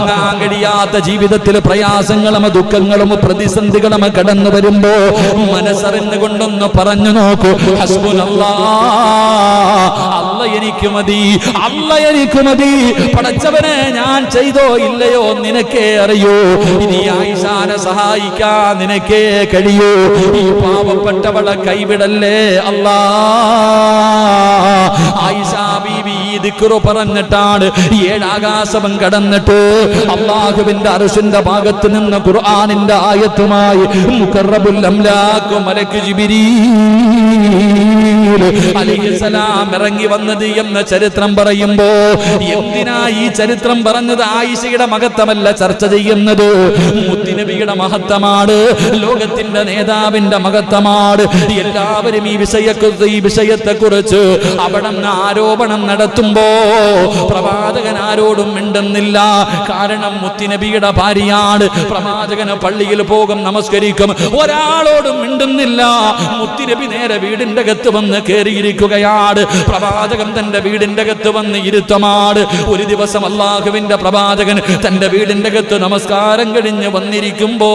താങ്ങാൻ കഴിയാത്ത ജീവിതത്തിൽ പ്രയാസങ്ങളും ദുഃഖങ്ങളും പ്രതിസന്ധികളും കടന്നു വരുമ്പോ മനസ്സറിഞ്ഞുകൊണ്ടൊന്ന് പറഞ്ഞു നോക്കൂ, ഹസ്ബുനല്ലാഹ്, അല്ല എനിക്ക് മതി, അല്ല എനിക്ക് മതി. പടച്ചവനെ ഞാൻ ചെയ്തോ ഇല്ലയോ നിനക്കേ അറിയൂ. ഇനി ആയിഷാനെ സഹായിക്കാൻ നിനക്കേ കഴിയൂ. ഈ പാവപ്പെട്ടവളെ കൈവിടല്ലേ അല്ലാ. ആയിഷ ബീവി ദിക്റ് പറഞ്ഞിട്ടാണ് 7 ആകാശം കടന്നിട്ട് അല്ലാഹുവിന്റെ അർശിന്റെ ഭാഗത്ത് നിന്ന് ഖുർആനിന്റെ ആയത്തുമായി മുഖറബുൽ അംലാഖ് മലക്ക് ജിബ്രീൽ അലൈഹിസ്സലാം ഇറങ്ങി വന്നത് എന്ന ചരിത്രം പറയുമ്പോ എന്തിനാ ഈ ചരിത്രം പറഞ്ഞത്? ആയിഷയുടെ മഹത്വമല്ല ചർച്ച ചെയ്യുന്നത്, മുത്തുനബിയുടെ മഹത്വമാണ്, ലോകത്തിന്റെ നേതാവിന്റെ മഹത്വമാണ്. എല്ലാവരും ഈ വിഷയത്തെക്കുറിച്ച് അവിടെ ആരോപണം നടത്തുമ്പോ പ്രവാചകൻ ആരോടും മിണ്ടുന്നില്ല. കാരണം മുത്തുനബിയുടെ ഭാര്യയാണ്. പ്രവാചകന് പള്ളിയിൽ പോകും, നമസ്കരിക്കും, ഒരാളോടും മിണ്ടുന്നില്ല. മുത്തുനബി നേരെ വീടിന്റെ അകത്ത് വന്ന് കയറിയിരിക്കുകയാണ്. പ്രവാചകൻ തന്റെ വീടിന്റെ അകത്ത് വന്ന് ഇരുത്തമാണ്. ഒരു ദിവസം അല്ലാഹുവിന്റെ പ്രവാചകൻ തന്റെ വീടിന്റെ അകത്ത് നമസ്കാരം കഴിഞ്ഞ് വന്നിരിക്കുമ്പോ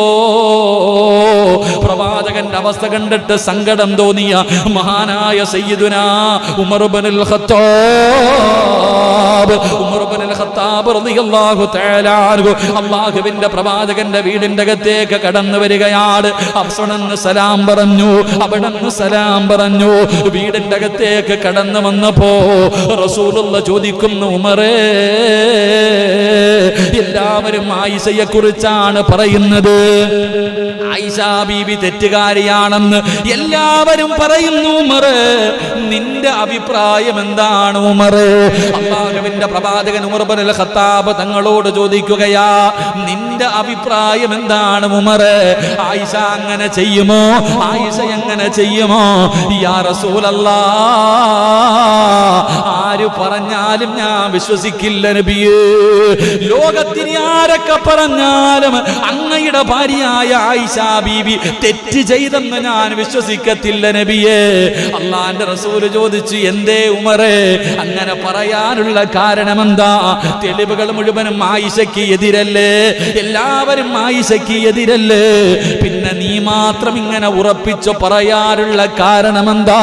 പ്രവാചകന്റെ അവസ്ഥ കണ്ടിട്ട് സങ്കടം തോന്നിയ മഹാനായ സയ്യിദുനാ ഉമർ ഇബ്നുൽ ഖത്താബ് റളിയല്ലാഹു തആല അൻഹു അല്ലാഹുവിന്റെ പ്രവാചകന്റെ വീടിന്റെ അകത്തേക്ക് കടന്നു വരികയാണ്. അവിടുന്ന് സലാം പറഞ്ഞു, അവിടുന്ന് സലാം പറഞ്ഞു. വീടിന്റെ അകത്തേക്ക് കടന്നു വന്നപ്പോ റസൂലുള്ള ചോദിക്കുന്നു, ഉമറേ, എല്ലാവരും ആയിഷയെ കുറിച്ചാണ് പറയുന്നത്, ആയിഷ ബീവി തെറ്റുകാരിയാണെന്ന് എല്ലാവരും പറയുന്നു. ഉമറേ, നിന്റെ അഭിപ്രായം എന്താണ് ഉമറേ? അല്ലാഹുവിന്റെ പ്രവാചകൻ ഉമർ ഇബ്നുൽ ഖത്താബ് തങ്ങളോട് ചോദിക്കുകയാ, നിന്റെ അഭിപ്രായം എന്താണ് ഉമറേ? ആയിഷ അങ്ങനെ ചെയ്യുമോ? ആയിഷ എങ്ങനെ ചെയ്യുമോ? യാ റസൂലല്ലാഹ്, ആര് പറഞ്ഞാലും ഞാൻ വിശ്വസിക്കില്ല നബിയേ. ലോകത്തിന് ആരൊക്കെ പറഞ്ഞാലും അങ്ങയുടെ ഭാര്യയായ ആയിഷ ബീവി തെറ്റ് ചെയ്തെന്ന് ഞാൻ വിശ്വസിക്കത്തില്ല നബിയേ. അള്ളാന്റെ റസൂൽ ചോദിച്ചു, എന്തേ ഉമറേ അങ്ങനെ പറയാനുള്ള കാരണം എന്താ? തെളിവുകൾ മുഴുവനും ആയിഷയ്ക്ക് എതിരല്ലേ, എല്ലാവരും ആയിഷയ്ക്ക് എതിരല്ലേ, പിന്നെ നീ മാത്രം ഇങ്ങനെ ഉറപ്പിച്ചു പറയാനുള്ള കാരണം എന്താ?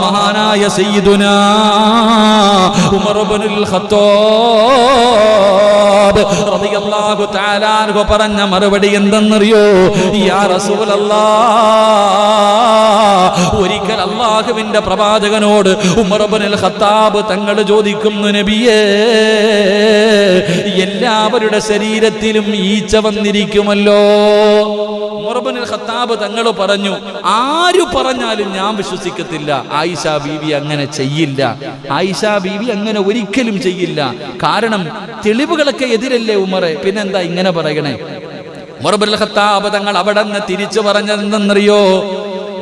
മഹാനായ സയ്യിദുനാ ഉമർ ഇബ്നുൽ ഖത്താബ് റളിയല്ലാഹു തആല അൻഹു പറഞ്ഞ മറുപടി എന്തെന്നറിയോ? യാ റസൂലല്ലാഹ്, ഒരിക്കൽ അല്ലാഹുവിന്റെ പ്രവാചകനോട് ഉമർ ഇബ്നുൽ ഖത്താബ് തങ്ങൾ ചോദിക്കുന്നു, നബിയേ, എല്ലാവരുടെ ശരീരത്തിലും ഈച്ച വന്നിരിക്കുമല്ലോ. ഉമർ ഇബ്നുൽ ഖത്താബ് തങ്ങൾ പറഞ്ഞു, ആര് പറഞ്ഞാലും ഞാൻ വിശ്വസിക്കത്തില്ല. ആയിഷ ബീവി അങ്ങനെ ചെയ്യില്ല, ആയിഷ ബീവി അങ്ങനെ ഒരിക്കലും ചെയ്യില്ല. കാരണം തെളിവുകളൊക്കെ എതിരല്ലേ ഉമറെ, പിന്നെന്താ ഇങ്ങനെ പറയണേ? ഉമർ ഇബ്നുൽ ഖത്താബ് തങ്ങൾ അവിടെ നിന്ന് തിരിച്ചു പറഞ്ഞതെന്നറിയോ?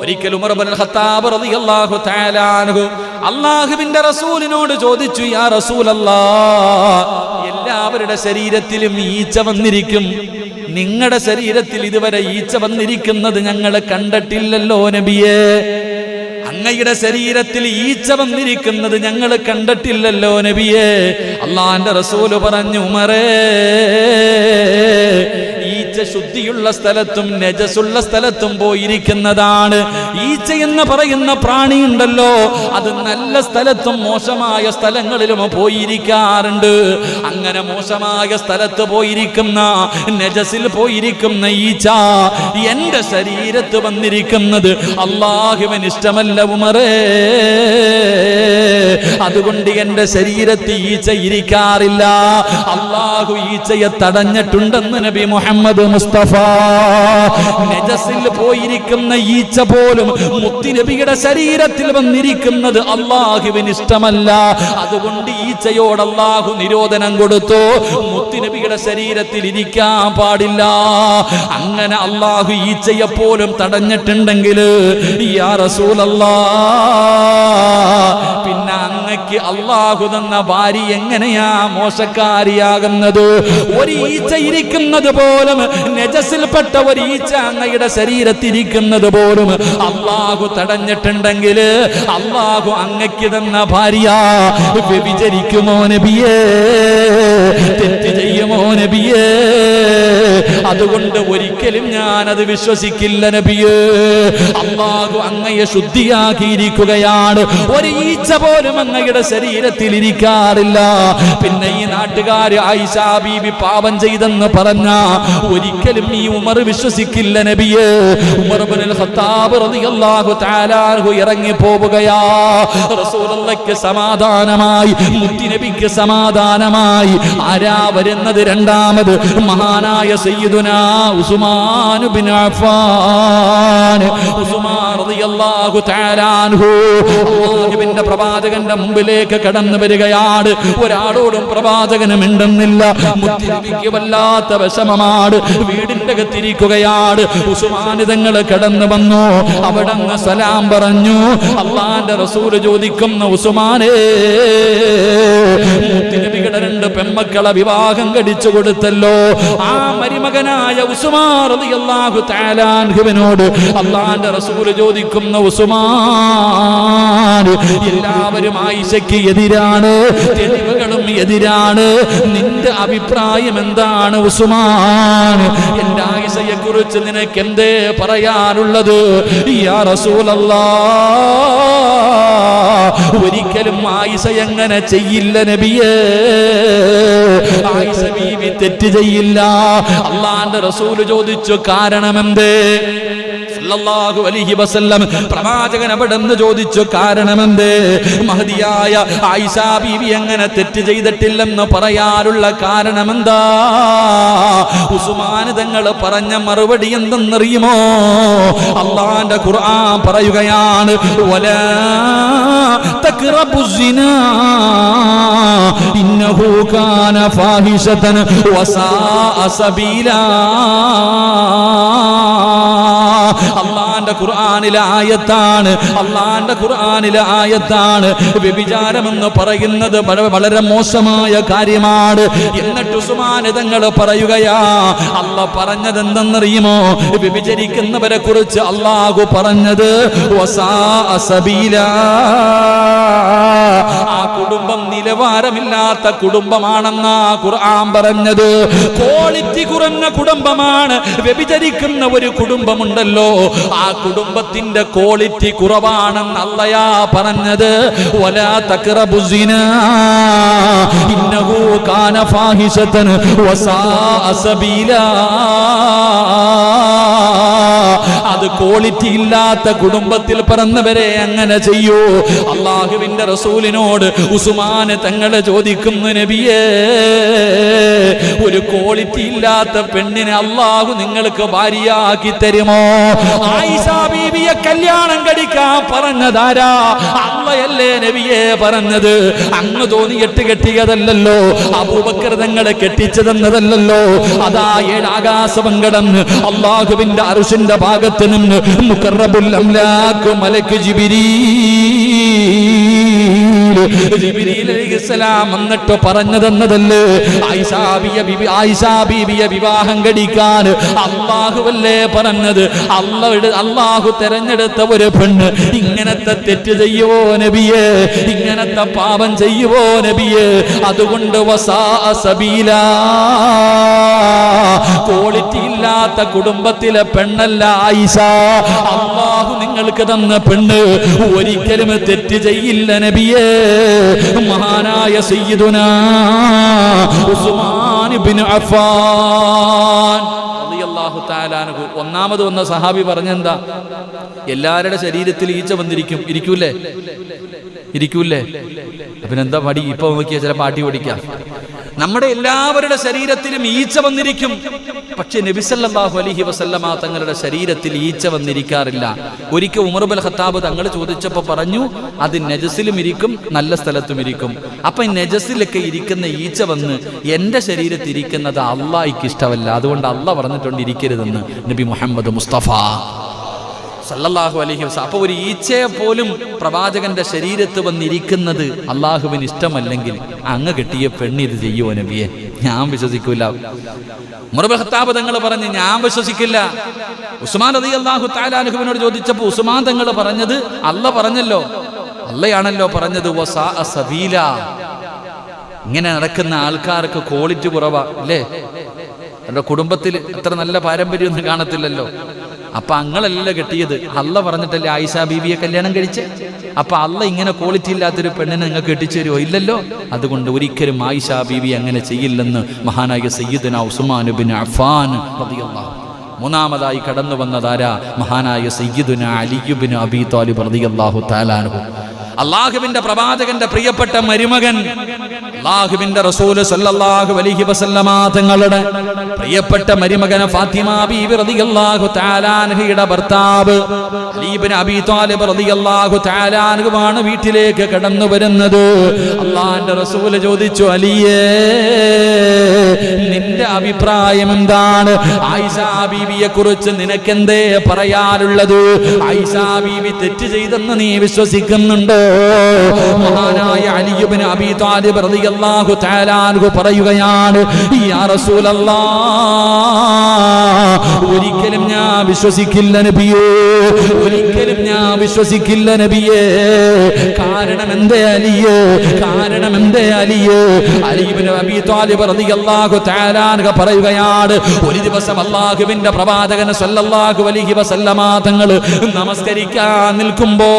ഒരിക്കൽ ഉമർ ഇബ്നുൽ ഖത്താബ് റളിയല്ലാഹു തആല അൻഹു അല്ലാഹുവിന്റെ റസൂലിനോട് ചോദിച്ചു, യാ റസൂലല്ലാഹ്, എല്ലാവരുടെ ശരീരത്തിലും ഈച്ച വന്നിരിക്കും, നിങ്ങളുടെ ശരീരത്തിൽ ഇതുവരെ ഈച്ച വന്നിരിക്കുന്നത് ഞങ്ങൾ കണ്ടിട്ടില്ലല്ലോ നബിയേ. അങ്ങയുടെ ശരീരത്തിൽ ഈച്ച വന്നിരിക്കുന്നത് ഞങ്ങൾ കണ്ടിട്ടില്ലല്ലോ നബിയേ. അല്ലാഹുവിന്റെ റസൂൽ പറഞ്ഞു, ഉമറേ, ഈച്ച ശുദ്ധിയുള്ള സ്ഥലത്തും നജസുള്ള സ്ഥലത്തും പോയിരിക്കുന്നതാണ്. ഈച്ച എന്ന് പറയുന്ന പ്രാണി ഉണ്ടല്ലോ, അത് നല്ല സ്ഥലത്തും മോശമായ സ്ഥലങ്ങളിലും പോയിരിക്കാറുണ്ട്. അങ്ങനെ മോശമായ സ്ഥലത്ത് പോയിരിക്കുന്ന, നജസിൽ പോയിരിക്കുന്ന ഈച്ച എന്റെ ശരീരത്ത് വന്നിരിക്കുന്നത് അല്ലാഹുവിന് ഇഷ്ടമല്ല ഉമറേ. അതുകൊണ്ട് എന്റെ ശരീരത്തിൽ ഈച്ച ഇരിക്കാറില്ല. അല്ലാഹു ഈച്ചയെ തടഞ്ഞിട്ടുണ്ടെന്ന് നബി മുഹമ്മദ് മുസ്തഫ. നജസിൽ പോയിരിക്കുന്ന ഈച്ച പോലും മുത്തുനബിയുടെ ശരീരത്തിൽ വന്നിരിക്കുന്നത് അല്ലാഹുവിന് ഇഷ്ടമല്ല. അതുകൊണ്ട് ഈച്ചയോട് അല്ലാഹു നിരോധനം കൊടുത്തു, മുത്തുനബിയുടെ ശരീരത്തിൽ ഇരിക്കാൻ പാടില്ല. അങ്ങനെ അല്ലാഹു ഈച്ചയെ പോലും തടഞ്ഞിട്ടുണ്ടെങ്കിൽ യാ റസൂലല്ലാഹ്, പിന്നെ അങ്ങക്ക് അല്ലാഹു തന്ന ഭാര്യ എങ്ങനെയാ മോശക്കാരിയാകുന്നത്? ഒരു ഈച്ച ഇരിക്കുന്നത് പോലും, നജസിൽപ്പെട്ട ഒരു ഈച്ച അങ്ങയുടെ ശരീരത്തിരിക്കുന്നത് പോലും അല്ലാഹു തടഞ്ഞിട്ടുണ്ടെങ്കിൽ അല്ലാഹു അങ്ങക്ക് തന്ന ഭാര്യ വ്യഭിചരിക്കുമോ നബിയേ? തെറ്റ് ചെയ്യുമോ അതുകൊണ്ട് ഒരിക്കലും ഞാൻ അത് വിശ്വസിക്കില്ല നബിയേ. അല്ലാഹു അങ്ങയെ ശുദ്ധിയാക്കിയിരിക്കുകയാണ്. ഒരു ഈച്ച പോലും അങ്ങയുടെ ശരീരത്തിൽ ഇരിക്കാറില്ല. പിന്നെ ഈ നാട്ടുകാര് ആയിഷ ബീബി പാപം ചെയ്തെന്ന് പറഞ്ഞ ഒരിക്കലും ഈ ഉമർ വിശ്വസിക്കില്ല നബിയേ. ഉമർ ഇബ്നുൽ ഖത്താബ് റളിയല്ലാഹു തആല അൻഹു ഇറങ്ങി പോവുകയാ. റസൂലുള്ളാഹിക്ക് സമാധാനമായി, മുത്തുനബിക്ക് സമാധാനമായി. ആരാ വരുന്നത്? രണ്ടാമത് മഹാനായ സയ്യിദുനാ ഉസ്മാൻ ഇബ്നു അഫ്ഫാൻ. ഉസ്മാൻ റളിയല്ലാഹു തആല അൻഹു അല്ലാഹുവിന്റെ പ്രവാചകന്റെ മുമ്പിലേക്ക് കടന്നു വരികയാണ്. ഒരാളോടും പ്രവാചകന് മിണ്ടുന്നില്ല. മുത്തുനബിക്ക് വല്ലാത്ത വിഷമമാണ്. വീടിന്റെ അകത്തിരിക്കുകയാണ്. ഉസ്മാൻ തങ്ങൾ കടന്നു വന്നു. അവിടങ്ങ് സലാം പറഞ്ഞു. അല്ലാഹുവിന്റെ റസൂൽ ചോദിക്കുന്ന ഉസ്മാനേ, മുത്തുനബിയുടെ 2 പെൺമക്കളെ വിവാഹം കഴിച്ചു കൊടുത്തല്ലോ. ആ മരുമകനായ ഉസ്മാൻ റളിയല്ലാഹു തആല അൻഹുവിനോട് അല്ലാഹുവിന്റെ റസൂൽ ചോദിക്കുന്ന ഉസ്മാൻ, എല്ലാവരും ആയിഷയ്ക്ക് എതിരാണ്, തെളിവുകളും എതിരാണ്. നിന്റെ അഭിപ്രായം എന്താണ് ഉസ്മാൻ? എന്റെ ആയിഷയെ കുറിച്ച് നിനക്ക് എന്തേ പറയാനുള്ളത്? യാ റസൂലല്ലാഹ്, ഒരിക്കലും ആയിഷ അങ്ങനെ ചെയ്യില്ല നബിയേ. ആയിഷ ബീവി തെറ്റ് ചെയ്യില്ല. അല്ലാഹുവിന്റെ റസൂൽ ചോദിച്ചു, കാരണമെന്തേ? സല്ലല്ലാഹു അലൈഹി വസല്ലം പ്രവാചകൻ അവിടെന്ന് ചോദിച്ചു, കാരണമെന്തേ? മഹദിയായ ആയിഷ ബീവി അങ്ങനെ തെറ്റ് ചെയ്തിട്ടില്ലെന്ന് പറയാനുള്ള കാരണമെന്താ? ഉസ്മാൻ തങ്ങൾ പറഞ്ഞ മറുപടി എന്തെന്നറിയുമോ? അല്ലാഹുവിന്റെ ഖുർആൻ പറയുകയാണ്, വലാ തഖ്റബു സിനാ ഇന്നഹു കാന ഫാഹിശതൻ വസാഅ സബീലാ. അല്ലാഹുവിന്റെ ഖുർആനിലെ ആയത്താണ്. അല്ലാഹുവിന്റെ ഖുർആനിലെ ആയത്താണ്. വ്യഭിചാരമെന്ന് പറയുന്നത് വളരെ മോശമായ കാര്യമാണ്. എന്നിട്ട് ഉസ്മാൻ തങ്ങൾ പറയുകയാ, അല്ലാഹ് പറഞ്ഞത് എന്തെന്നറിയുമോ? വ്യഭിചരിക്കുന്നവരെ കുറിച്ച് അല്ലാഹു പറഞ്ഞത് വസാഅ സബീലാ. ആ കുടുംബം നിലവാരമില്ലാത്ത കുടുംബമാണെന്നാ ഖുർആൻ പറഞ്ഞത്. ക്വാളിറ്റി കുറഞ്ഞ കുടുംബമാണ്. വ്യഭിചരിക്കുന്ന ഒരു കുടുംബമുണ്ടല്ലോ, ആ കുടുംബത്തിന്റെ ക്വാളിറ്റി കുറവാണെന്ന് അല്ലാഹ് പറഞ്ഞത്. വലാ തഖ്റബു സിനാ ഇന്നഹു കാന ഫാഹിശതൻ വസാഅ സബീലാ. അത് ക്വാളിറ്റി ഇല്ലാത്ത കുടുംബത്തിൽ പിറന്നവരെ അങ്ങനെ ചെയ്യൂ. അല്ലാഹുവിന്റെ റസൂലിനോട് ഉസ്മാൻ തങ്ങൾ ചോദിക്കുന്നു, നബിയേ, ഒരു ക്വാളിറ്റി ഇല്ലാത്ത പെണ്ണിനെ അല്ലാഹു നിങ്ങൾക്ക് ഭാര്യയാക്കി തരുമോ? ആയിഷ ബീവിയെ കല്യാണം കഴിക്കാൻ പറഞ്ഞതാരാ? അല്ലാഹയല്ലേ നബിയെ പറഞ്ഞത്. അങ്ങ് തോന്നിയിട്ട് കെട്ടിയതല്ലല്ലോ, അബൂബക്കർ തങ്ങളെ കെട്ടിച്ചതെന്നതല്ലല്ലോ. അതാ 7 ആകാശം കടന്ന് അല്ലാഹുവിന്റെ അർശിന്റെ ഭാഗത്ത് നിന്ന് മുഖറബുൽ അംലാഖ് മലക്ക് ജിബ്രീൽ അലൈഹിസ്സലാം എന്നിട്ട് പറഞ്ഞതെന്നതല്ലേ? ആയിഷ ബീവിയെ വിവാഹം കഴിക്കാൻ അല്ലാഹുവല്ലേ പറഞ്ഞത്. അല്ലാഹു തെരഞ്ഞെടുത്ത ഒരു പെണ്ണ് ഇങ്ങനത്തെ തെറ്റ് ചെയ്യുവോ നബിയേ? ഇങ്ങനത്തെ പാപം ചെയ്യുവോ നബിയേ? അതുകൊണ്ട് വസാഅ സബീലാ. ക്വാളിറ്റി ഇല്ലാത്ത കുടുംബത്തിലെ പെണ്ണല്ല ആയിഷ. അല്ലാഹു നിങ്ങൾക്ക് തന്ന പെണ്ണ് ഒരിക്കലും തെറ്റ് ചെയ്യില്ല നബിയേ. മഹാനായ സയ്യിദുനാ ഉസ്മാൻ ഇബ്നു അഫ്ഫാൻ റളിയല്ലാഹു തആല അൻഹു ഒന്നാമത് വന്ന സഹാബി പറഞ്ഞെന്താ? എല്ലാവരുടെ ശരീരത്തിൽ ഈച്ച വന്നിരിക്കും. ഇരിക്കൂലേ? പിന്നെന്താ പടി? ഇപ്പൊ നോക്കിയാ ചില പാട്ടി ഓടിക്കാം. നമ്മുടെ എല്ലാവരുടെ ശരീരത്തിലും ഈച്ച വന്നിരിക്കും. പക്ഷെ നബി സല്ലല്ലാഹു അലൈഹി വസല്ലമ തങ്ങളുടെ ശരീരത്തിൽ ഈച്ച വന്നിരിക്കാറില്ല. ഒരിക്കൽ ഉമർ ഇബ്നുൽ ഖത്താബ് തങ്ങൾ ചോദിച്ചപ്പോൾ പറഞ്ഞു, അത് നജസിലും ഇരിക്കും, നല്ല സ്ഥലത്തും ഇരിക്കും. അപ്പൊ ഈ നജസിലൊക്കെ ഇരിക്കുന്ന ഈച്ച വന്ന് എന്റെ ശരീരത്തിൽ ഇരിക്കുന്നത് അള്ളാഹിക്ക് ഇഷ്ടമല്ല. അതുകൊണ്ട് അള്ളാഹ് പറഞ്ഞിട്ടുണ്ട് ഇരിക്കരുതെന്ന് നബി മുഹമ്മദ് മുസ്തഫ സല്ലല്ലാഹു അലൈഹി വസല്ലം. അപ്പൊ ഒരു ഈച്ചയെ പോലും പ്രവാചകന്റെ ശരീരത്ത് വന്നിരിക്കുന്നത് അള്ളാഹുവിന് ഇഷ്ടമല്ലെങ്കിൽ അങ്ങ് കെട്ടിയ പെണ്ണ് ഇത് ചെയ്യുവോ നബിയെ? ഞാൻ വിശ്വസിക്കൂല. ഉമർ ഇബ്നുൽ ഖത്താബ് തങ്ങൾ പറഞ്ഞു, ഞാൻ വിശ്വസിക്കില്ല. ഉസ്മാൻ റളിയല്ലാഹു തആല അൻഹുവിനോട് ചോദിച്ചപ്പോൾ ഉസ്മാൻ തങ്ങൾ പറഞ്ഞത്, അല്ലാഹ് പറഞ്ഞല്ലോ, അല്ലാഹയാണല്ലോ പറഞ്ഞത്, വസാഅ സബീല. ഇങ്ങനെ നടക്കുന്ന ആൾക്കാർക്ക് ക്വാളിറ്റി കുറവാ അല്ലേ? എൻ്റെ കുടുംബത്തിൽ അത്ര നല്ല പാരമ്പര്യമൊന്നും കാണത്തില്ലല്ലോ. അപ്പൊ അങ്ങളല്ല കെട്ടിയത്, അല്ല പറഞ്ഞിട്ടല്ലേ ആയിഷ ബീവിയെ കല്യാണം കഴിച്ച്. അപ്പൊ അല്ല ഇങ്ങനെ ക്വാളിറ്റി ഇല്ലാത്തൊരു പെണ്ണിനെ നിങ്ങൾക്ക് കെട്ടിച്ചു തരുമോ? ഇല്ലല്ലോ. അതുകൊണ്ട് ഒരിക്കലും ആയിഷ ബീവി അങ്ങനെ ചെയ്യില്ലെന്ന് മഹാനായ സയ്യിദുനാ ഉസ്മാൻ ബിൻ അഫ്ഫാൻ റളിയല്ലാഹു. മൂന്നാമതായി കടന്നു വന്നതാരാ? മഹാനായ സയ്യിദുനാ അലി ഇബ്നു അബീ ത്വാലിബ് റളിയല്ലാഹു തആല അൻഹു. അല്ലാഹുവിന്റെ പ്രവാചകന്റെ പ്രിയപ്പെട്ട മരുമകൻ, അല്ലാഹുവിന്റെ റസൂൽ സല്ലല്ലാഹു അലൈഹി വസല്ലമ തങ്ങളുടെ പ്രിയപ്പെട്ട മരുമകൻ ഫാത്തിമ ബീവി റളിയല്ലാഹു തആല അൻഹയുടെ ഭർത്താവ് അലി ഇബ്നു അബീ ത്വാലിബ് റളിയല്ലാഹു തആല അൻഹുവാണ് വീട്ടിലേക്ക് കടന്നു വരുന്നത്. അല്ലാഹുവിന്റെ റസൂൽ ചോദിച്ചു, അലിയേ, നിന്റെ അഭിപ്രായം എന്താണ്? ആയിഷ ബീവിയെ കുറിച്ച് നിനക്കെന്തേ പറയാനുള്ളത്? ആയിഷ ബീവി തെറ്റ് ചെയ്തെന്ന് നീ വിശ്വസിക്കുന്നുണ്ടോ? മഹാനായ അലി ഇബ്നു അബീ ത്വാലിബ് റളിയല്ലാഹു തആല അൻഹു പറയുകയാണ്, യാ റസൂലല്ലാഹ്, ഒരിക്കലും ഞാൻ വിശ്വസിക്കില്ല നബിയേ, ഒരിക്കലും ഞാൻ വിശ്വസിക്കില്ല നബിയേ. കാരണം എന്തേ അലിയേ? കാരണം എന്തേ അലിയേ? അലി ഇബ്നു അബീ ത്വാലിബ് റളിയല്ലാഹു തആല അൻഹു പറയുകയാണ്, ഒരു ദിവസം അല്ലാഹുവിന്റെ പ്രവാചകൻ സല്ലല്ലാഹു അലൈഹി വസല്ലമ തങ്ങൾ നമസ്കരിക്കാൻ നിൽക്കുമ്പോ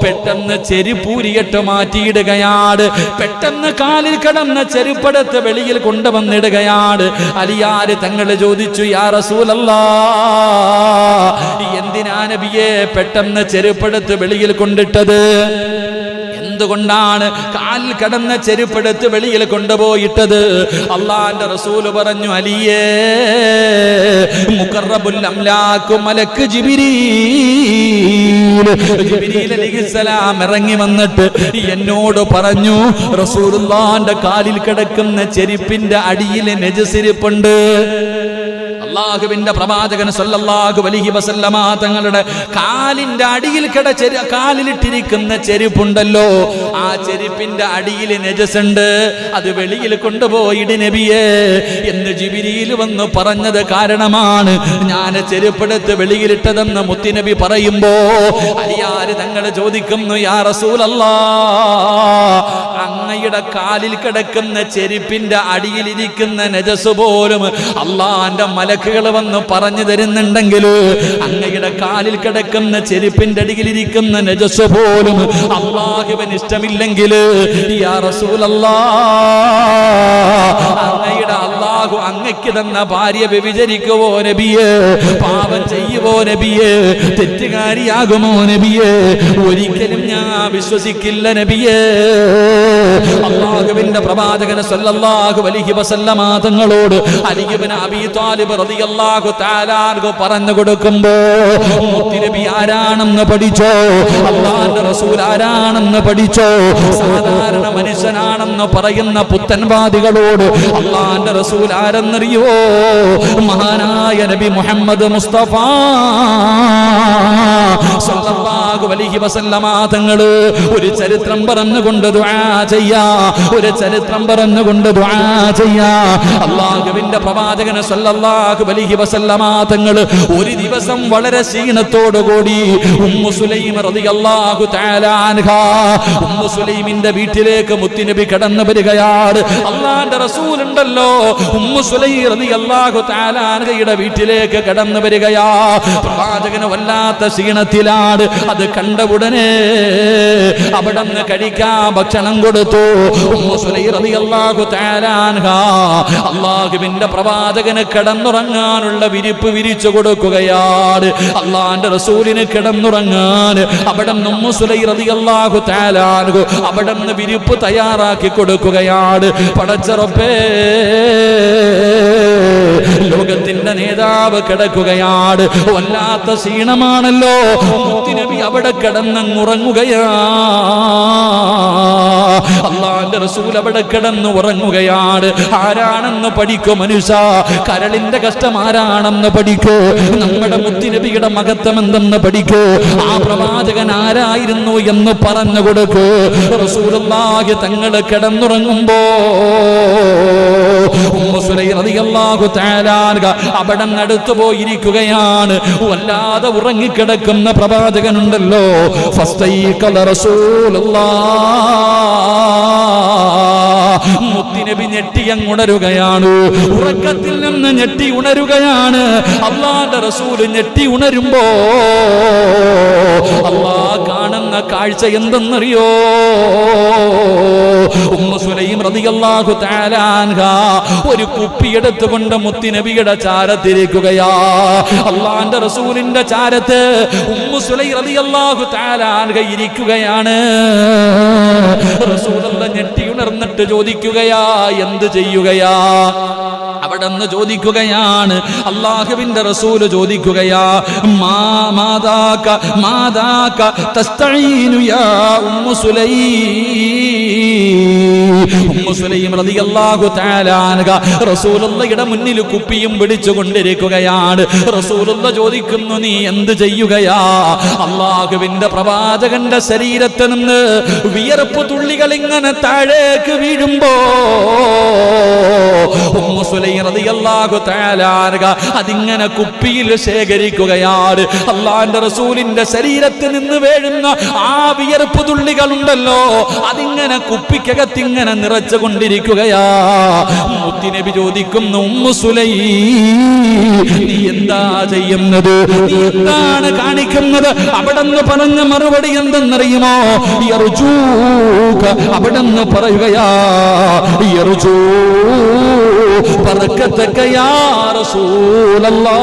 പെട്ടെന്ന് ചെരുപ്പൂരിയിട്ട് മാറ്റിയിടുകയാണ്. പെട്ടെന്ന് കാലിൽ കിടന്ന ചെരുപ്പെടുത്ത് വെളിയിൽ കൊണ്ടുവന്നിടുകയാണ്. അലിയാര് തങ്ങൾ ചോദിച്ചു, യാ റസൂലല്ലാഹ്, എന്തിനാ നബിയെ പെട്ടെന്ന് ചെരുപ്പെടുത്ത് വെളിയിൽ കൊണ്ടിട്ടത്? എന്തുകൊണ്ടാണ് കാലിൽ കടന്ന ചെരുപ്പെടുത്ത് വെളിയിൽ കൊണ്ടുപോയിട്ടത്? അല്ലാഹുവിന്റെ റസൂൽ പറഞ്ഞു, അലിയേ, മുഖറബുൽ അംലാഖ് മലക്ക് ജിബ്രീൽ അലൈഹിസ്സലാം ഇറങ്ങി വന്നിട്ട് എന്നോട് പറഞ്ഞു, റസൂലുള്ളാഹിന്റെ കാലിൽ കിടക്കുന്ന ചെരുപ്പിന്റെ അടിയിൽ നജസിരിപ്പുണ്ട്. അല്ലാഹുവിന്റെ പ്രവാചകൻ സല്ലല്ലാഹു അലൈഹി വസല്ലമ തങ്ങളുടെ കാലിന്റെ അടിയിൽ കാലിലിട്ടിരിക്കുന്ന ചെരുപ്പുണ്ടല്ലോ, ആ ചെരുപ്പിന്റെ അടിയിൽ നജസുണ്ട്, അത് വെളിയിൽ കൊണ്ടുപോയിട് നബിയേ എന്ന് ജിബ്രീൽ വന്ന് പറഞ്ഞത് കാരണമാണ് ഞാൻ ചെരുപ്പെടുത്ത് വെളിയിലിട്ടതെന്ന് മുത്തുനബി പറയുമ്പോ അലിയാര് തങ്ങൾ ചോദിക്കുന്നു, യാ റസൂലല്ലാഹ്, അങ്ങയുടെ കാലിൽ കിടക്കുന്ന ചെരുപ്പിന്റെ അടിയിലിരിക്കുന്ന നജസ് പോലും അല്ലാഹുവിന്റെ മലക്കുകൾ വന്ന് പറഞ്ഞു തരുന്നുണ്ടെങ്കിൽ അങ്ങയുടെ കാലിൽ കിടക്കുന്ന ചെരുപ്പിന്റെ അടിയിലിരിക്കുന്ന നജസ് പോലും അല്ലാഹുവിന് ഇഷ്ടമില്ലെങ്കിൽ യാ റസൂലല്ലാഹ്, അങ്ങയുടെ അല്ലാഹു അങ്ങയ്ക്ക് തന്ന ഭാര്യ വ്യഭിചരിക്കുവോ നബിയേ? പാപം ചെയ്യുവോ നബിയേ? തെറ്റുകാരിയാകുമോ നബിയേ? ഒരിക്കലും ഞാൻ വിശ്വസിക്കില്ല നബിയേ. അല്ലാഹുവിന്റെ പ്രവാചകൻ സല്ലല്ലാഹു അലൈഹി വസല്ലമ തങ്ങളോട് അലി ഇബ്നു അബീ ത്വാലിബ് റളിയല്ലാഹു തആല അൻഹു പറഞ്ഞു കൊടുക്കുമ്പോ മുത്തുനബി ആരാണെന്ന് പഠിച്ചോ, അല്ലാഹുവിന്റെ റസൂൽ ആരാണെന്ന് പഠിച്ചോ. സാധാരണ മനുഷ്യനാണെന്ന് പറയുന്ന പുത്തൻവാദികളോട് അല്ലാഹുവിന്റെ റസൂൽ ആരെന്നറിയോ? മഹാനായ നബി മുഹമ്മദ് മുസ്തഫ സല്ലല്ലാഹു അലൈഹി വസല്ലമ തങ്ങൾ ഒരു ചരിത്രം പറഞ്ഞുകൊണ്ട് ദുആ ചെയ്യാ, ഒരു ചരിത്രം പറഞ്ഞുകൊണ്ട് ദുആ ചെയ്യാ. അല്ലാഹുവിന്റെ പ്രവാചകൻ സല്ലല്ലാഹു അലൈഹി വസല്ലമ തങ്ങൾ ഒരു ദിവസം വളരെ ക്ഷീണത്തോടുകൂടി ഉമ്മു സുലൈം റളിയല്ലാഹു തആല അൻഹാ, ഉമ്മു സുലൈമിന്റെ വീട്ടിലേക്ക് മുത്തുനബി കടന്നു വരികയാണ്. അല്ലാഹുവിന്റെ റസൂൽ ഉണ്ടല്ലോ, ഉമ്മു സുലൈം റളിയല്ലാഹു തആല അൻഹയുടെ വീട്ടിലേക്ക് കടന്നു വരികയാ. പ്രവാചകന് വല്ലാത്ത ക്ഷീണത്തിലാണ്. അത് കണ്ട ഉടനെ അവിടുന്ന് കഴിക്കാൻ ഭക്ഷണം കൊടുത്തു. ഉമ്മു സുലൈം റളിയല്ലാഹു തആല അൻഹാ അല്ലാഹുവിന്റെ പ്രവാചകന് കിടന്നുറങ്ങാനുള്ള വിരിപ്പ് വിരിച്ചു കൊടുക്കുകയാണ്. അല്ലാഹുവിന്റെ റസൂലിന് കിടന്നുറങ്ങാൻ അവിടുന്ന് ഉമ്മു സുലൈം റളിയല്ലാഹു തആല അൻഹു അവിടുന്ന് വിരിപ്പ് തയ്യാറാക്കി കൊടുക്കുകയാണ്. പടച്ച റബ്ബേ, ലോകത്തിന്റെ നേതാവ് കിടക്കുകയാണ്. വല്ലാത്ത ക്ഷീണമാണല്ലോ. മുത്തുനബി അവിടെ കിടന്നുറങ്ങുകയാ. അല്ലാഹുവിന്റെ റസൂൽ അവിടെ കിടന്നു ഉറങ്ങുകയാണ്. ആരാണെന്ന് പഠിക്കൂ മനുഷ്യ, കരളിന്റെ കഷ്ടം ആരാണെന്ന് പഠിക്കൂ, നമ്മുടെ മുത്തുനബിയുടെ മഹത്വം എന്തെന്ന് പഠിക്കൂ, ആ പ്രവാചകൻ ആരായിരുന്നു എന്ന് പറഞ്ഞു കൊടുക്കൂ. റസൂലുള്ളാഹി തങ്ങൾ കിടന്നുറങ്ങുമ്പോ ഉമ്മു സുലൈം റളിയല്ലാഹു തആല അൻഹ അവിടെ അടുത്ത് പോയിരിക്കുകയാണ്. വല്ലാതെ ഉറങ്ങിക്കിടക്കുന്ന പ്രവാചകനുണ്ടല്ലോ. ഫസ്തൈഖല റസൂലുള്ളാഹ് മുത്തുനബി ഞെട്ടിയങ്ങുണരുകയാണ്, ഉറക്കത്തിൽ നിന്ന് ഞെട്ടി ഉണരുകയാണ്. അല്ലാഹുവിന്റെ റസൂല് ഞെട്ടി ഉണരുമ്പോ അല്ലാഹ് കാണുന്ന കാഴ്ച എന്തെന്നറിയോ? ഉമ്മു സുലൈം റളിയല്ലാഹു തആല അൻഹ ഒരു കുപ്പി എടുത്തുകൊണ്ട് മുത്തുനബിയുടെ ചാരത്തിരിക്കുകയാ. അല്ലാഹുവിന്റെ റസൂലിന്റെ ചാരത്ത് ഉമ്മു സുലൈം റളിയല്ലാഹു തആല അൻഹ ഇരിക്കുകയാണ്. റസൂലുള്ളാഹി ഞെട്ടി ഉണർന്നിട്ട് ചോദിക്കുകയാ, എന്ത് ചെയ്യുകയാ? അവിടെ നിന്ന് ചോദിക്കുകയാണ്, അല്ലാഹുവിന്റെ റസൂല് ചോദിക്കുകയാ, മാദാക തസ്തഈനു യാ ഉമ്മു സുലൈം റളിയല്ലാഹു തആല അൻഹ റസൂലുള്ളാഹിയുടെ മുന്നിൽ കുപ്പിയും പിടിച്ചുകൊണ്ടിരിക്കുകയാണ്. റസൂലുള്ളാഹി ചോദിക്കുന്നു, നീ എന്ത് ചെയ്യുകയാ? അല്ലാഹുവിന്റെ പ്രവാചകന്റെ ശരീരത്തിൽ നിന്ന് വിയർപ്പ് തുള്ളികൾ ഇങ്ങനെ താഴേക്ക് വീഴുമ്പോ ഉമ്മു സുലൈം റളിയല്ലാഹു തആല അൻഹ അതിങ്ങനെ കുപ്പിയിൽ ശേഖരിക്കുകയാണ്. അല്ലാഹുവിന്റെ റസൂലിന്റെ ശരീരത്തിൽ നിന്ന് വീഴുന്ന ആ വിയർപ്പ് തുള്ളികൾ ഉണ്ടല്ലോ, അതിങ്ങനെ കുപ്പിക്കകത്ത് ഇങ്ങനെ നിറച്ചുകൊണ്ടിരിക്കുകയാ. മുത്തുനബി ചോദിക്കുന്നു, ഉമ്മു സുലൈം നീ എന്താ ചെയ്യുന്നത്? നീ എന്താണ് കാണിക്കുന്നത്? അവിടെന്ന് പറഞ്ഞ മറുപടി എന്തെന്നറിയുമോ? യർജൂക. അവിടെന്ന് പറയുകയാ, യർജൂ ബർക്കതക യാ റസൂലല്ലാഹ്.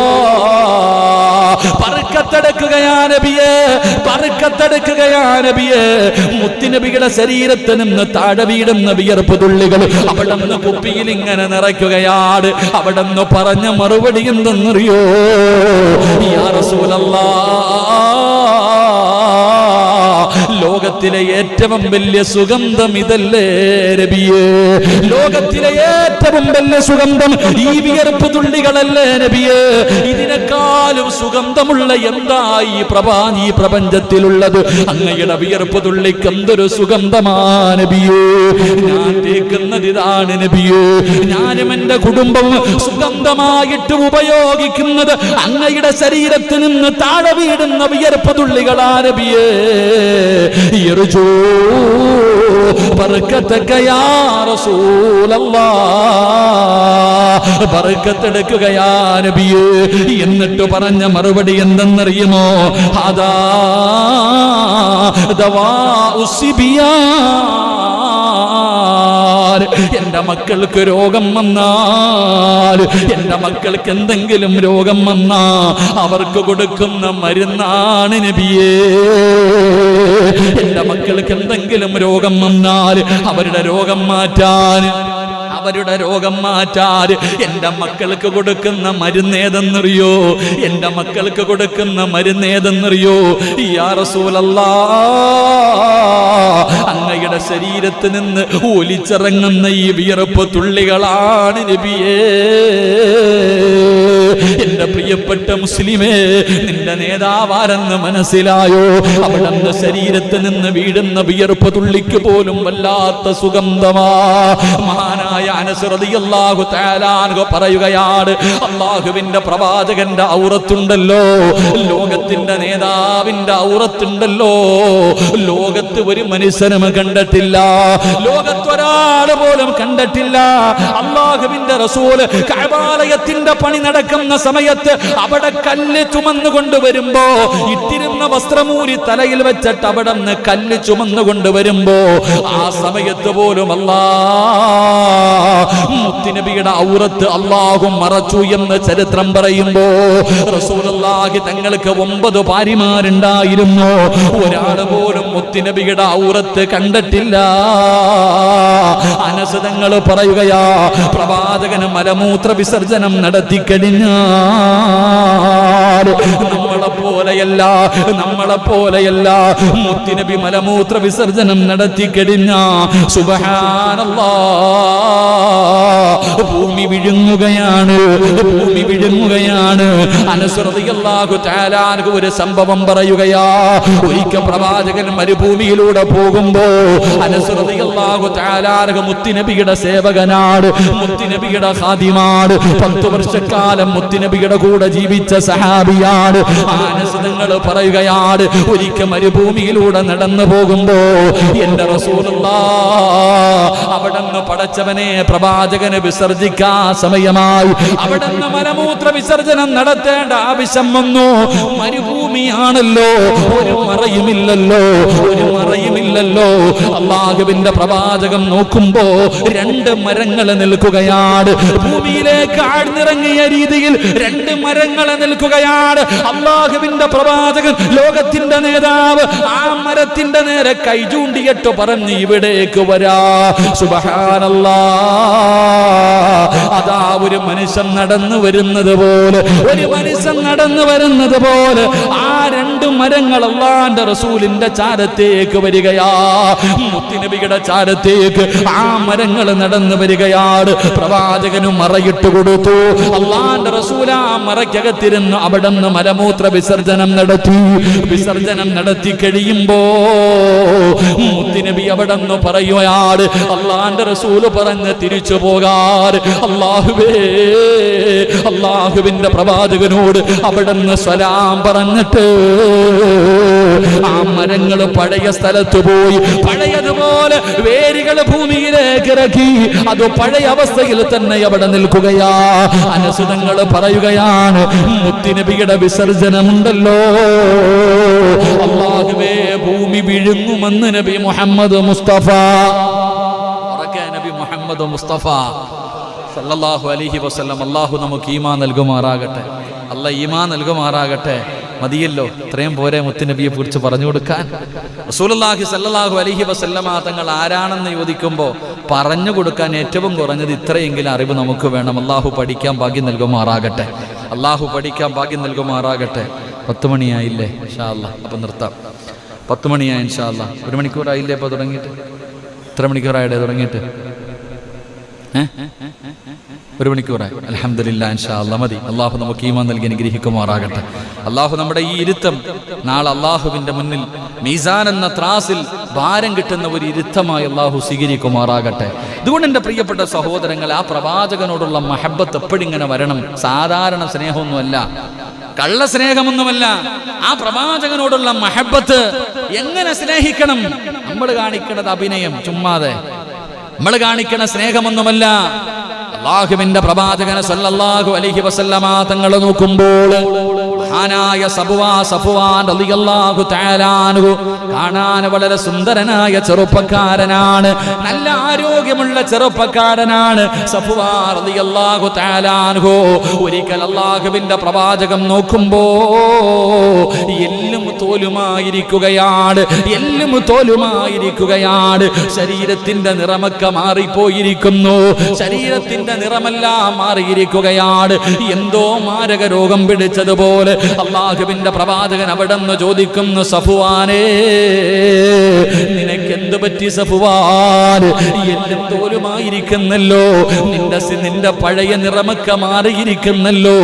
ബർക്കത്തെടുക്കുകയാ നബിയേ, ബർക്കത്തെടുക്കുകയാ നബിയേ. മുത്തുനബിയുടെ ശരീരത്തിൽ നിന്ന് താഴെ വീടുന്ന വിയർപ്പ് തുള്ളികൾ അവിടെ നിന്ന് കുപ്പിയിൽ ഇങ്ങനെ നിറയ്ക്കുകയാണ്. അവിടെ നിന്ന് പറഞ്ഞ മറുപടി എന്തെന്നറിയോ? യാ റസൂലല്ലാഹ്, ലോകത്തിലെ ഏറ്റവും വലിയ സുഗന്ധം ഇതല്ലേ നബിയേ? ലോകത്തിലെ ഏറ്റവും വലിയ സുഗന്ധം ഈ വിയർപ്പ് തുള്ളികളല്ലേ നബിയേ? ഇതിനേക്കാളും സുഗന്ധമുള്ള എന്താ ഈ പ്രപഞ്ചത്തിലുള്ളത്? അങ്ങയുടെ വിയർപ്പ് തുള്ളിക്ക് എന്തൊരു സുഗന്ധമാണ് നബിയേ. ഞാൻ കേൾക്കുന്നത് ഇതാണ് നബിയേ. ഞാനും എന്റെ കുടുംബം സുഗന്ധമായിട്ട് ഉപയോഗിക്കുന്നത് അങ്ങയുടെ ശരീരത്തിൽ നിന്ന് താഴെ വീടുന്ന വിയർപ്പ് തുള്ളികളാണ് നബിയേ. യർജൂ ബർക്കതക യാ റസൂലല്ലാഹ്. ബർക്കത്തെടുക്കുകയാ നബിയേ. എന്നിട്ട് പറഞ്ഞ മറുപടി എന്തെന്നറിയുമോ? ഹദാ ദവാഉ സിബിയാൻ. എന്റെ മക്കൾക്ക് രോഗം വന്നാൽ, എന്റെ മക്കൾക്ക് എന്തെങ്കിലും രോഗം വന്നാ അവർക്ക് കൊടുക്കുന്ന മരുന്നാണ് നബിയേ. എന്റെ മക്കൾക്ക് എന്തെങ്കിലും രോഗം വന്നാൽ അവരുടെ രോഗം മാറ്റാൻ എന്റെ മക്കൾക്ക് കൊടുക്കുന്ന മരുന്നേതെന്നറിയോ? എന്റെ മക്കൾക്ക് കൊടുക്കുന്ന മരുന്നേതെന്നറിയോ? യാ റസൂലല്ലാഹ്, അങ്ങയുടെ ശരീരത്തിൽ നിന്ന് ഒലിച്ചിറങ്ങുന്ന ഈ വിയർപ്പ് തുള്ളികളാണ് നബിയേ. എന്റെ പ്രിയപ്പെട്ട മുസ്ലിമേ, നിന്റെ നേതാവാരെന്ന് മനസ്സിലായോ? അവിടുന്ന് ശരീരത്തിൽ നിന്ന് വീഴുന്ന വിയർപ്പ് തുള്ളിക്ക് പോലും വല്ലാത്ത സുഗന്ധമാ. മഹാനായ അനസ് റളിയല്ലാഹു തആല അൻഹു പറയുകയാണ്, അല്ലാഹുവിന്റെ പ്രവാചകന്റെ ഔറത്തുണ്ടല്ലോ, ലോകത്തിന്റെ നേതാവിന്റെ ഔറത്തുണ്ടല്ലോ, ലോകത്ത് ഒരു മനുഷ്യനും കണ്ടിട്ടില്ല, ലോകത്തൊരാൾ പോലും കണ്ടിട്ടില്ല. അല്ലാഹുവിന്റെ റസൂൽ കഅബാലയത്തിന്റെ പണി നടക്കുന്ന സമയത്ത് അവിടെ കല്ല് ചുമന്നു കൊണ്ടുവരുമ്പോ, ഇട്ടിരുന്ന വസ്ത്രമൂരി തലയിൽ വെച്ചിട്ട് അവിടെ നിന്ന് കല്ല് ചുമന്നു കൊണ്ടുവരുമ്പോ ആ സമയത്ത് പോലും മുത്തുനബിയുടെ ഔറത്ത് അല്ലാഹു മറച്ചു എന്ന് ചരിത്രം പറയുമ്പോ, റസൂലുള്ളാഹി തങ്ങൾക്ക് 9 ഭാര്യമാരുണ്ടായിരുന്നു, ഒരാൾ പോലും മുത്തുനബിയുടെ ഔറത്ത് കണ്ടിട്ടില്ല. അനസ് തങ്ങൾ പറയുകയാ, പ്രവാചകന് മലമൂത്ര വിസർജനം നടത്തിക്കഴിഞ്ഞാൽ നമ്മളെ പോലെയല്ല മുത്തുനബി മലമൂത്ര വിസർജനം നടത്തിക്കഴിഞ്ഞ സുബ്ഹാനല്ലാഹ് ഭൂമി വിഴുങ്ങുകയാണ്, ഭൂമി വിഴുങ്ങുകയാണ്. അനസ് റളിയല്ലാഹു തആല അൻഹു ഒരു സംഭവം പറയുകയാ. ഒരിക്കൽ പ്രവാചകൻ മരുഭൂമിയിലൂടെ പോകുമ്പോ അനസ് റളിയല്ലാഹു തആല അൻഹു മുത്തുനബിയുടെ സേവകനാണ്, മുത്തുനബിയുടെ ഖാദിമാണ്. 10 വർഷക്കാലം മുത്തുനബിയുടെ കൂടെ ജീവിച്ച സഹാബിയാണ്. അനസ് തങ്ങൾ പറയുകയാണ്, ഒരിക്കൽ മരുഭൂമിയിലൂടെ നടന്നു പോകുമ്പോ എന്റെ റസൂലുള്ളാഹ് അവിടുന്ന് പടച്ചവനെ പ്രവാചകന് വിസർജിക്കാൻ സമയമായി. അവിടുന്ന് മലമൂത്ര വിസർജനം നടത്തേണ്ട ആവശ്യം വന്നു. മരുഭൂമിയാണല്ലോ, ഒരു മറയുമില്ലല്ലോ, ഒരു മറയുമില്ലല്ലോ. അല്ലാഹുവിന്റെ പ്രവാചകൻ നോക്കുമ്പോ 2 മരങ്ങൾ നിൽക്കുകയാണ്. ഭൂമിയിലേക്ക് ആഴ്ന്നിറങ്ങിയ രീതിയിൽ 2 മരങ്ങൾ നിൽക്കുകയാണ്. അല്ലാഹുവിന്റെ പ്രവാചകൻ, ലോകത്തിന്റെ നേതാവ്, ആ മരത്തിന്റെ നേരെ കൈ ചൂണ്ടിയിട്ട് പറഞ്ഞു, ഇവിടേക്ക് വരാ. സുബ്ഹാനല്ലാഹ്, അതാ ഒരു മനുഷ്യൻ നടന്നു വരുന്നത് പോലെ, ഒരു മനുഷ്യൻ നടന്നു വരുന്നത് പോലെ ആ 2 മരങ്ങൾ അല്ലാഹുവിന്റെ റസൂലിന്റെ ചാരത്തേക്ക് വരികയാ. മുത്തുനബിയുടെ ചാരത്തേക്ക് ആ മരങ്ങൾ നടന്നു വരികയാണ്. പ്രവാചകനും മറയിട്ട് കൊടുത്തു. അല്ലാഹുവിന്റെ റസൂൽ ആ മറയ്ക്കകത്തിരുന്ന് അവിടെ നിന്ന് മലമൂത്ര വിസർജനം നടത്തി. വിസർജനം നടത്തി കഴിയുമ്പോ മുത്തുനബി അവിടെ നിന്ന് പറയുകയാണ്, അല്ലാഹുവിന്റെ റസൂൽ പറഞ്ഞ് തിരിച്ചു പോകാറ്. അല്ലാഹുവിന്റെ പ്രവാചകനോട് അവിടെ നിന്ന് സലാം പറഞ്ഞിട്ട് ആ മരങ്ങൾ പഴയ സ്ഥലത്ത് പോയി. പഴയതുപോലെ വേരുകൾ ഭൂമിയിലേക്ക് ഇറക്കി. അത് പഴയ അവസ്ഥയിൽ തന്നെ അവിടെ നിൽക്കുകയാ. അനസ് തങ്ങൾ പറയുകയാണ്, മുത്തുനബിയുടെ വിസർജനമുണ്ടല്ലോ, അല്ലാഹുവേ ഭൂമി വിഴുങ്ങുമെന്ന് നബി മുഹമ്മദ് മുസ്തഫ, നബി മുഹമ്മദ് മുസ്തഫ സല്ലല്ലാഹു അലൈഹി വസല്ലം. അല്ലാഹു നമുക്ക് ഈമാൻ നൽകുമാറാകട്ടെ, അല്ലാഹ് ഈമാൻ നൽകുമാറാകട്ടെ. മതിയല്ലോ, ഇത്രയും പോരെ മുത്തുനബിയെ കുറിച്ച് പറഞ്ഞു കൊടുക്കാൻ. റസൂലുള്ളാഹി സല്ലല്ലാഹു അലൈഹി വസല്ലമ തങ്ങൾ ആരാണെന്ന് ചോദിക്കുമ്പോൾ പറഞ്ഞു കൊടുക്കാൻ ഏറ്റവും കുറഞ്ഞത് ഇത്രയെങ്കിലും അറിവ് നമുക്ക് വേണം. അല്ലാഹു പഠിക്കാൻ ഭാഗ്യം നൽകുമാറാകട്ടെ, അല്ലാഹു പഠിക്കാൻ ഭാഗ്യം നൽകുമാറാകട്ടെ. 10 മണിയായില്ലേ? ഇൻഷാ അല്ലാഹ് അപ്പം നിർത്താം. 10 മണിയായി ഇൻഷാ അല്ലാഹ്. 1 മണിക്കൂറായില്ലേ ഇപ്പോൾ തുടങ്ങിയിട്ട്? എത്ര മണിക്കൂറായിടെ തുടങ്ങിയിട്ട്? 1 മണിക്കൂറായി. അൽഹംദുലില്ലാഹ്, ഇൻഷാ അല്ലാഹ് മതി. അല്ലാഹു നമുക്ക് ഈമാൻ നൽകി അനുഗ്രഹിക്കുമാറാകട്ടെ. അല്ലാഹു നമ്മുടെ ഈ ഇരുത്തം നാളെ അല്ലാഹുവിന്റെ മുന്നിൽ മീസാൻ എന്ന ത്രാസിൽ ഭാരം കിട്ടുന്ന ഒരു ഇരുത്തമായി അല്ലാഹു സ്വീകരിക്കുമാറാകട്ടെ. അതുകൊണ്ട് എൻ്റെ പ്രിയപ്പെട്ട സഹോദരങ്ങൾ, ആ പ്രവാചകനോടുള്ള മഹബത്ത് എപ്പോഴിങ്ങനെ വരണം. സാധാരണ സ്നേഹമൊന്നുമല്ല, കള്ള സ്നേഹമൊന്നുമല്ല. ആ പ്രവാചകനോടുള്ള മഹബത്ത് എങ്ങനെ സ്നേഹിക്കണം? നമ്മൾ കാണിക്കുന്നത് അഭിനയം ചുമ്മാതെ, നമ്മൾ കാണിക്കണ സ്നേഹമൊന്നുമല്ല. അല്ലാഹുവിന്റെ പ്രവാചകനെ സല്ലല്ലാഹു അലൈഹി വസല്ലമ തങ്ങൾ നോക്കുമ്പോൾ മഹാനായ സഫ്വാൻ റളിയല്ലാഹു തആല അൻഹു കാണാൻ വളരെ സുന്ദരനായ ചെറുപ്പക്കാരനാണ്, നല്ല ആരോഗ്യമുള്ള ചെറുപ്പക്കാരനാണ് സഫ്വാൻ റളിയല്ലാഹു തആല അൻഹു. ഒരിക്കൽ അല്ലാഹുവിന്റെ പ്രവാചകൻ നോക്കുമ്പോ എല്ലും തോലുമായിരിക്കുകയാണ്, എല്ലും തോലുമായിരിക്കുകയാണ്. ശരീരത്തിന്റെ നിറമൊക്കെ മാറിപ്പോയിരിക്കുന്നു, ശരീരത്തിന്റെ നിറമെല്ലാം മാറിയിരിക്കുകയാണ്. എന്തോ മാരക രോഗം പിടിച്ചതുപോലെ അല്ലാഹുവിന്റെ പ്രവാചകൻ അവിടെ നിന്ന് ചോദിക്കുന്നു, സഫ്വാനേ, നിനക്കെന്ത് പറ്റി സഫ്വാൻ? എല്ലാം തോലുമായിരിക്കുന്നല്ലോ, നിന്റെ പഴയ നിറമൊക്കെ മാറിയിരിക്കുന്നല്ലോ,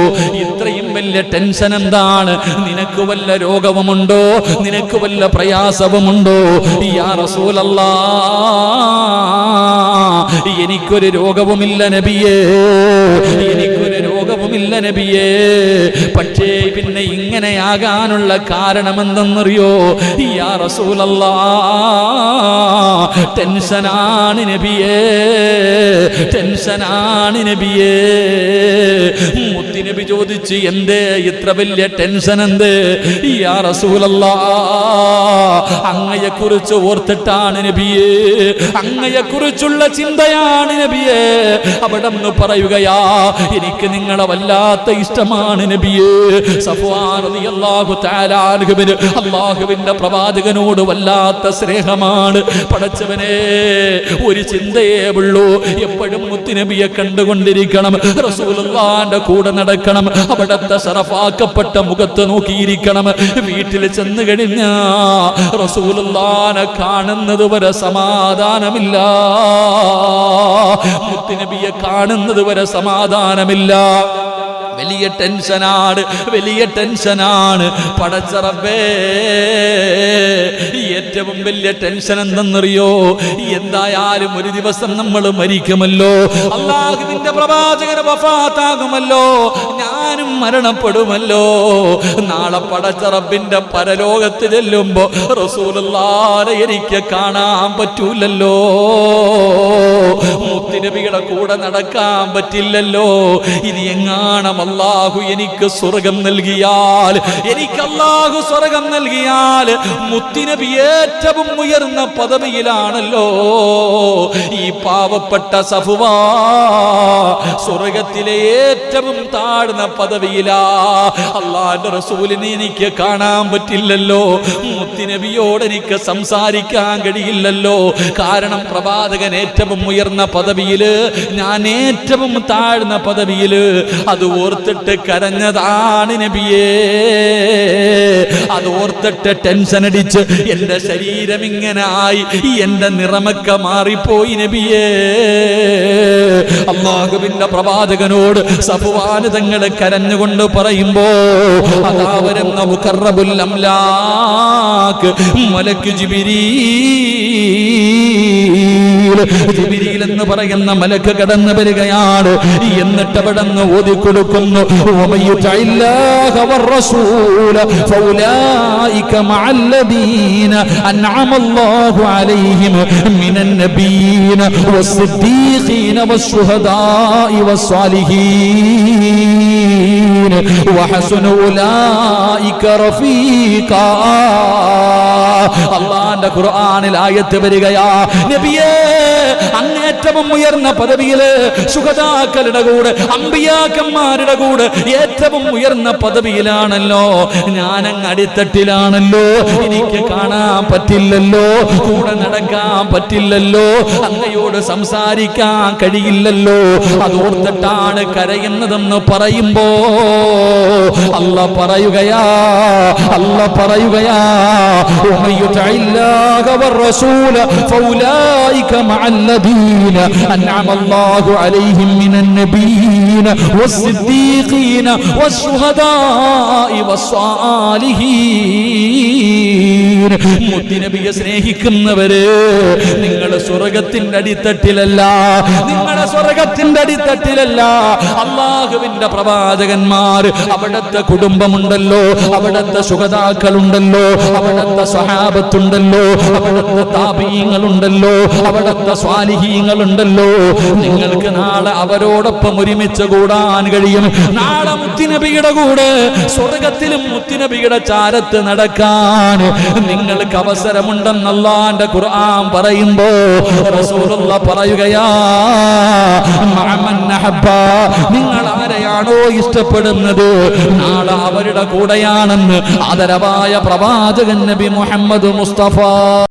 ഇത്രയും വലിയ ടെൻഷൻ എന്താണ്? നിനക്ക് വല്ല രോഗവുമുണ്ടോ? നിനക്ക് വല്ല പ്രയാസവുമുണ്ടോ? യാ റസൂലല്ലാഹ്, എനിക്കൊരു രോഗവുമില്ല നബിയേ, എനിക്കൊരു രോഗവുമില്ല നബിയേ. പക്ഷേ പിന്നെ ഇങ്ങനെയാകാനുള്ള കാരണമെന്തെന്നറിയോ? യാ റസൂലല്ലാഹ്, ടെൻഷനാണ് നബിയേ, ടെൻഷനാണ് നബിയേ. മുത്തുനബി ചോദിച്ചു, എന്തേ ഇത്ര വലിയ ടെൻഷൻ? എന്ത്? യാ റസൂലല്ലാഹ്, അങ്ങയെക്കുറിച്ച് ഓർത്തിട്ടാണ് നബിയേ, അങ്ങയെക്കുറിച്ചുള്ള ചിന്തയാണ് നബിയേ. അവിടെ നിന്ന് പറയുകയാ, എനിക്ക് നിങ്ങളെ വല്ല വല്ലാത്ത ഇഷ്ടമാണ് നബിയേ. സഫ്വാൻ റളിയല്ലാഹു തആല അൻഹുവിന് അല്ലാഹുവിന്റെ പ്രവാചകനോട് വല്ലാത്ത സ്നേഹമാണ്. പടച്ചവനെ, ഒരു ചിന്തയേ ഉള്ളൂ, എപ്പോഴും മുത്തുനബിയെ കണ്ടുകൊണ്ടിരിക്കണം, റസൂലുള്ളാഹിന്റെ കൂടെ നടക്കണം, അവിടുത്തെ ശറഫാക്കപ്പെട്ട മുഖത്ത് നോക്കിയിരിക്കണം. വീട്ടിൽ ചെന്ന് കഴിഞ്ഞാ റസൂലുള്ളാഹിനെ കാണുന്നത് വരെ സമാധാനമില്ല, മുത്തുനബിയെ കാണുന്നത് വരെ സമാധാനമില്ല. വലിയ ടെൻഷനാണ്, വലിയ ടെൻഷനാണ്. പടച്ച റബ്ബേ, ഏറ്റവും വലിയ ടെൻഷൻ എന്തെന്നറിയോ? എന്തായാലും ഒരു ദിവസം നമ്മൾ മരിക്കുമല്ലോ, അല്ലാഹുവിന്റെ പ്രവാചകൻ വഫാത്താകുമല്ലോ, ഞാനും മരണപ്പെടുമല്ലോ. നാളെ പടച്ച റബ്ബിന്റെ പരലോകത്ത് ചെല്ലുമ്പോ റസൂലുള്ളാഹിനെ എനിക്ക് കാണാൻ പറ്റൂലല്ലോ, മുത്തുനബിയുടെ കൂടെ നടക്കാൻ പറ്റില്ലല്ലോ. ഇനി എങ്ങാണം അല്ലാഹു എനിക്ക് സ്വർഗം നൽകിയാൽ, എനിക്ക് അല്ലാഹു സ്വർഗം നൽകിയാൽ, മുത്തുനബി ഏറ്റവും ഉയർന്ന പദവിയിലാണല്ലോ. ഈ പാവപ്പെട്ട സഫ്വാ സ്വർഗത്തിലെ ഏറ്റവും താഴ്ന്ന പദവിയിലാ. അല്ലാഹുവിന്റെ റസൂലിനെ എനിക്ക് കാണാൻ പറ്റില്ലല്ലോ, മുത്തുനബിയോട് എനിക്ക് സംസാരിക്കാൻ കഴിയില്ലല്ലോ. കാരണം പ്രവാചകൻ ഏറ്റവും ഉയർന്ന പദവിയില്, ഞാൻ ഏറ്റവും താഴ്ന്ന പദവിയില്. അത് ഓർത്തിട്ട് കരഞ്ഞതാണ് നബിയേ, അത് ഓർത്തിട്ട് ടെൻഷൻ അടിച്ച് എന്റെ ശരീരം ഇങ്ങനെ ആയി, എന്റെ നിറമൊക്കെ മാറിപ്പോയി നബിയേ. അല്ലാഹുവിന്റെ പ്രവാചകനോട് സഫ്വാൻ തങ്ങൾ കരഞ്ഞുകൊണ്ട് പറയുമ്പോ അതാ വരുന്ന മുഖറബുൽ അംലാക്ക് മലക്ക് ജിബ്രീൽ എന്ന് പറയുന്ന മലക്ക് കടന്നു വരികയാണ്. എന്നിട്ട് അവിടെ നിന്ന് ഓതിക്കൊടുക്കുന്നു, മിനൻ നബിയ്യീന വസ്സിദ്ദീഖീന വശുഹദാഇ വസ്സാലിഹീൻ വഹസന ഉലൈക റഫീഖാ. അല്ലാഹുവിന്റെ ഖുർആനിൽ ആയത്ത് വരികയാ, നബിയേ, അങ്ങേറ്റവും ഉയർന്ന പദവിയില് ശുഹദാക്കളുടെ കൂടെ, അമ്പിയാക്കന്മാരുടെ കൂടെ ഏറ്റവും ഉയർന്ന പദവിയിലാണല്ലോ. ഞാനങ്ങ് അടിത്തട്ടിലാണല്ലോ, എനിക്ക് കാണാൻ പറ്റില്ലല്ലോ, കൂടെ നടക്കാൻ പറ്റില്ലല്ലോ, അങ്ങയോട് സംസാരിക്കാൻ കഴിയില്ലല്ലോ. അതോർത്തിട്ടാണ് കരയുന്നതെന്ന് പറയുമ്പോ അല്ല പറയുകയാ, അല്ല പറയുകയാ, مع الذين أنعم الله عليهم من النبيين والصديقين والشهداء والصالحين. മുത്തുനബിയെ സ്നേഹിക്കുന്നവര്, നിങ്ങളുടെ സ്വർഗത്തിന്റെ അടിത്തട്ടിലല്ല, നിങ്ങളുടെ സ്വർഗത്തിന്റെ അടിത്തട്ടിലല്ല. അല്ലാഹുവിന്റെ പ്രവാചകന്മാർ, അവിടുത്തെ കുടുംബമുണ്ടല്ലോ, അവിടുത്തെ ശുഹദാക്കളുണ്ടല്ലോ, അവിടുത്തെ സ്വഹാബത്തുണ്ടല്ലോ, അവിടുത്തെ താബീങ്ങളുണ്ടല്ലോ, അവിടുത്തെ സ്വാലിഹീങ്ങളുണ്ടല്ലോ. നിങ്ങൾക്ക് നാളെ അവരോടൊപ്പം ഒരുമിച്ച് കൂടാൻ കഴിയും. നാളെ മുത്തുനബിയുടെ കൂടെ സ്വർഗത്തിലും മുത്തുനബിയുടെ ചാരത്ത് നടക്കാൻ നിങ്ങൾക്ക് അവസരമുണ്ടെന്ന് അല്ലാഹുവിന്റെ ഖുർആൻ പറയുമ്പോ റസൂലുള്ളാഹി പറയുകയാ, മഅമൻ നഹബ്ബ, നിങ്ങൾ ആരെയാണോ ഇഷ്ടപ്പെടുന്നത് നാളെ അവരുടെ കൂടെയാണെന്ന് ആദരവായ പ്രവാചകൻ നബി മുഹമ്മദ് മുസ്തഫ.